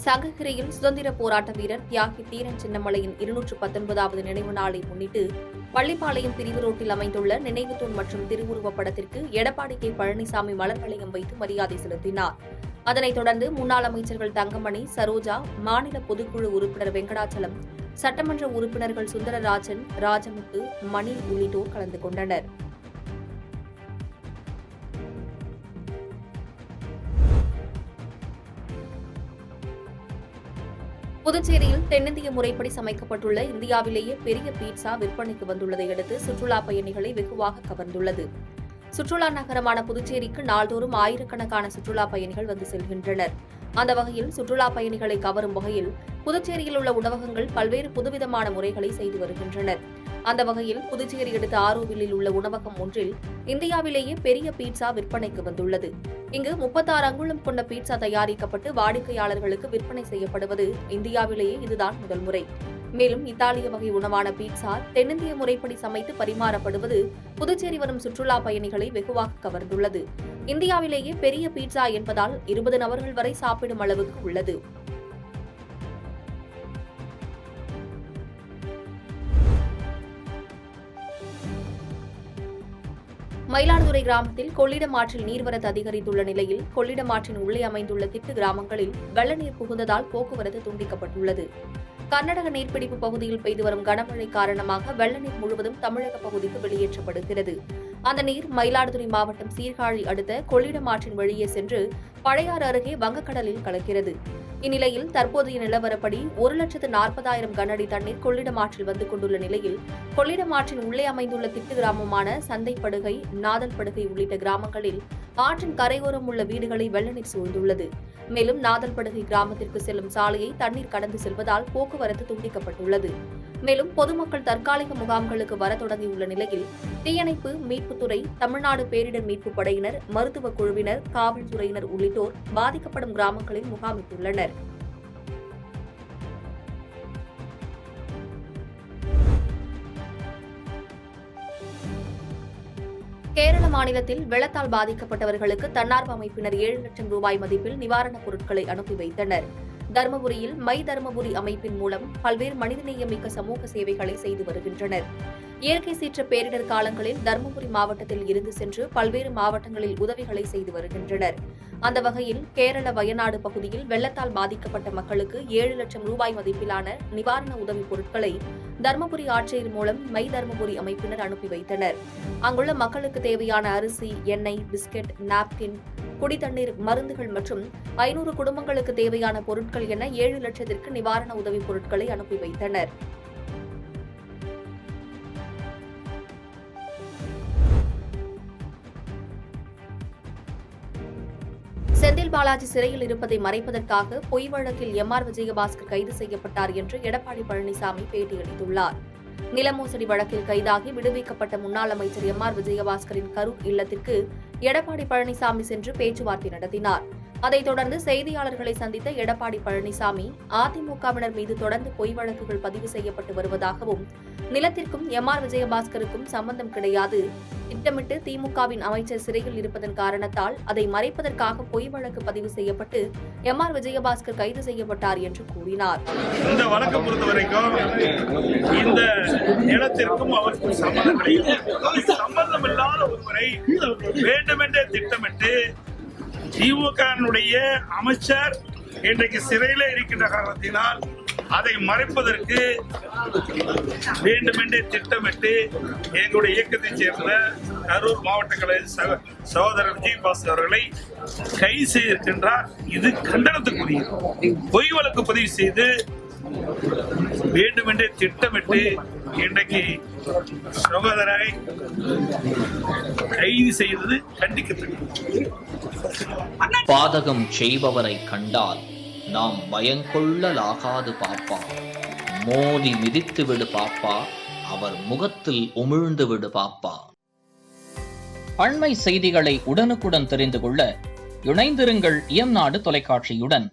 சங்ககிரியில் சுதந்திர போராட்ட வீரர் தியாகி தீரன் சின்னமலையின் 219வது நினைவு நாளை முன்னிட்டு பள்ளிப்பாளையம் பிரிவு ரோட்டில் அமைந்துள்ள நினைவு தூண் மற்றும் திருவுருவப் படத்திற்கு எடப்பாடி கே பழனிசாமி மலர் வளையம் வைத்து மரியாதை செலுத்தினார். அதனைத் தொடர்ந்து முன்னாள் அமைச்சர்கள் தங்கமணி, சரோஜா, மாநில பொதுக்குழு உறுப்பினர் வெங்கடாச்சலம், சட்டமன்ற உறுப்பினர்கள் சுந்தரராஜன், ராஜமுத்து, மணி உள்ளிட்டோர் கலந்து கொண்டனர். புதுச்சேரியில் தென்னிந்திய முறைப்படி சமைக்கப்பட்டுள்ள இந்தியாவிலேயே பெரிய பீட்சா விற்பனைக்கு வந்துள்ளதை அடுத்து சுற்றுலா பயணிகளை வெகுவாக கவர்ந்துள்ளது. சுற்றுலா நகரமான புதுச்சேரிக்கு நாள்தோறும் ஆயிரக்கணக்கான சுற்றுலா பயணிகள் வந்து செல்கின்றனர். அந்த வகையில் சுற்றுலா பயணிகளை கவரும் வகையில் புதுச்சேரியில் உள்ள உணவகங்கள் பல்வேறு புதுவிதமான முறைகளை செய்து வருகின்றனர். அந்த வகையில் புதுச்சேரி அடுத்த ஆரோவில்லில் உள்ள உணவகம் ஒன்றில் இந்தியாவிலேயே பெரிய பீட்சா விற்பனைக்கு வந்துள்ளது. இங்கு 36 அங்குலம் கொண்ட பீட்சா தயாரிக்கப்பட்டு வாடிக்கையாளர்களுக்கு விற்பனை செய்யப்படுவது இந்தியாவிலேயே இதுதான் முதல் முறை. மேலும் இத்தாலிய வகை உணவான பீட்சா தென்னிந்திய முறைப்படி சமைத்து பரிமாறப்படுவது புதுச்சேரி வரும் சுற்றுலா பயணிகளை வெகுவாக கவர்ந்துள்ளது. இந்தியாவிலேயே பெரிய பீட்சா என்பதால் 20 நபர்கள் வரை சாப்பிடும் அளவுக்கு உள்ளது. மயிலாடுதுறை கிராமத்தில் கொள்ளிடம் ஆற்றில் நீர்வரத்து அதிகரித்துள்ள நிலையில் கொள்ளிடம் ஆற்றின் உள்ளே அமைந்துள்ள திட்டு கிராமங்களில் வெள்ள நீர் புகுந்ததால் போக்குவரத்து துண்டிக்கப்பட்டுள்ளது. கர்நாடக நீர்பிடிப்பு பகுதியில் பெய்து வரும் கனமழை காரணமாக வெள்ள நீர் முழுவதும் தமிழக பகுதிக்கு வெளியேற்றப்படுகிறது. அந்த நீர் மயிலாடுதுறை மாவட்டம் சீர்காழி அடுத்த கொள்ளிடம் ஆற்றின் வழியே சென்று பழையாறு அருகே வங்கக்கடலில் கலக்கிறது. இந்நிலையில் தற்போதைய நிலவரப்படி 1,40,000 கனஅடி தண்ணீர் கொள்ளிடம் ஆற்றில் வந்து கொண்டுள்ள நிலையில் கொள்ளிடம் ஆற்றின் உள்ளே அமைந்துள்ள திட்டு கிராமமான சந்தைப்படுகை, நாதல்படுகை உள்ளிட்ட கிராமங்களில் ஆற்றின் கரையோரம் உள்ள வீடுகளை வெள்ள நீர் சூழ்ந்துள்ளது. மேலும் நாதல்படுகை கிராமத்திற்கு செல்லும் சாலையை தண்ணீர் கடந்து செல்வதால் போக்குவரத்து துண்டிக்கப்பட்டுள்ளது. மேலும் பொதுமக்கள் தற்காலிக முகாம்களுக்கு வர தொடங்கியுள்ள நிலையில் தீயணைப்பு, மீட்புத்துறை, தமிழ்நாடு பேரிடர் மீட்புப் படையினர், மருத்துவக் குழுவினர், காவல்துறையினர் உள்ளிட்டோர் பாதிக்கப்படும் கிராமங்களில் முகாமிட்டுள்ளனர். கேரள மாநிலத்தில் வெள்ளத்தால் பாதிக்கப்பட்டவர்களுக்கு தன்னார்வ அமைப்பினர் 7 லட்சம் ரூபாய் மதிப்பில் நிவாரணப் பொருட்களை அனுப்பி வைத்தனர். தருமபுரியில் மை தருமபுரி அமைப்பின் மூலம் பல்வேறு மனிதநேயமிக்க சமூக சேவைகளை செய்து வருகின்றனர். இயற்கை சீற்ற பேரிடர் காலங்களில் தருமபுரி மாவட்டத்தில் இருந்து சென்று பல்வேறு மாவட்டங்களில் உதவிகளை செய்து வருகின்றனர். அந்த வகையில் கேரள வயநாடு பகுதியில் வெள்ளத்தால் பாதிக்கப்பட்ட மக்களுக்கு 7 லட்சம் ரூபாய் மதிப்பிலான நிவாரண உதவிப் பொருட்களை தருமபுரி ஆட்சியர் மூலம் மை தருமபுரி அமைப்பினர் அனுப்பி வைத்தனர். அங்குள்ள மக்களுக்கு தேவையான அரிசி, எண்ணெய், பிஸ்கெட், நாப்கின், குடித்தண்ணீர், மருந்துகள் மற்றும் 500 குடும்பங்களுக்கு தேவையான பொருட்கள் என 7 லட்சத்திற்கு நிவாரண உதவிப் பொருட்களை அனுப்பி வைத்தனர். செந்தில் பாலாஜி சிறையில் இருப்பதை மறைப்பதற்காக பொய் வழக்கில் எம்.ஆர். விஜயபாஸ்கர் கைது செய்யப்பட்டார் என்று எடப்பாடி பழனிசாமி பேட்டியளித்துள்ளார். நில மோசடி வழக்கில் கைதாகி விடுவிக்கப்பட்ட முன்னாள் அமைச்சர் எம்.ஆர். விஜயபாஸ்கரின் கரூர் இல்லத்திற்கு எடப்பாடி பழனிசாமி சென்று பேச்சுவார்த்தை நடத்தினார். அதைத் தொடர்ந்து செய்தியாளர்களை சந்தித்த எடப்பாடி பழனிசாமி அதிமுகவினர் மீது தொடர்ந்து பொய் வழக்குகள் பதிவு செய்யப்பட்டு வருவதாகவும், நிலத்திற்கும் எம்.ஆர். விஜயபாஸ்கருக்கும் சம்பந்தம் கிடையாது, திட்டமிட்டு திமுகவின் அமைச்சர் சிறையில் இருப்பதன் காரணத்தால் அதை மறைப்பதற்காக பொய் வழக்கு பதிவு செய்யப்பட்டு எம்.ஆர். விஜயபாஸ்கர் கைது செய்யப்பட்டார் என்று கூறினார். இந்த வழக்கை பொறுத்தவரைக்கும் இந்த நிலத்திற்கும் அவருக்கும் சம்பந்தமில்லாத ஒருவரை வேண்டுமென்றே திட்டமிட்டு திமுகனுடைய அமைச்சர் இன்றைக்கு சிறையில் இருக்கின்ற காரணத்தினால் அதை மறைப்பதற்கு வேண்டுமென்றே திட்டமிட்டு எங்களுடைய இயக்கத்தைச் சேர்ந்த கரூர் மாவட்ட கழக சகோதரர் விஜயபாஸ்கர் அவர்களை கைது செய்திருக்கின்றார். இது கண்டனத்துக்குரியது. பொய் வழக்கு பதிவு செய்து வேண்டுமென்றே திட்டமிட்டு இன்றைக்கு சகோதரரை கைது செய்தது கண்டிக்கத்தக்கது. பாதகம் செய்பவரை கண்டால் நாம் பயங்கொள்ளலாகாது பாப்பா, மோதி மிதித்து விடு பாப்பா, அவர் முகத்தில் உமிழ்ந்து விடு பாப்பா. அண்மை செய்திகளை உடனுக்குடன் தெரிந்து கொள்ள இணைந்திருங்கள் எம் நாடு தொலைக்காட்சியுடன்.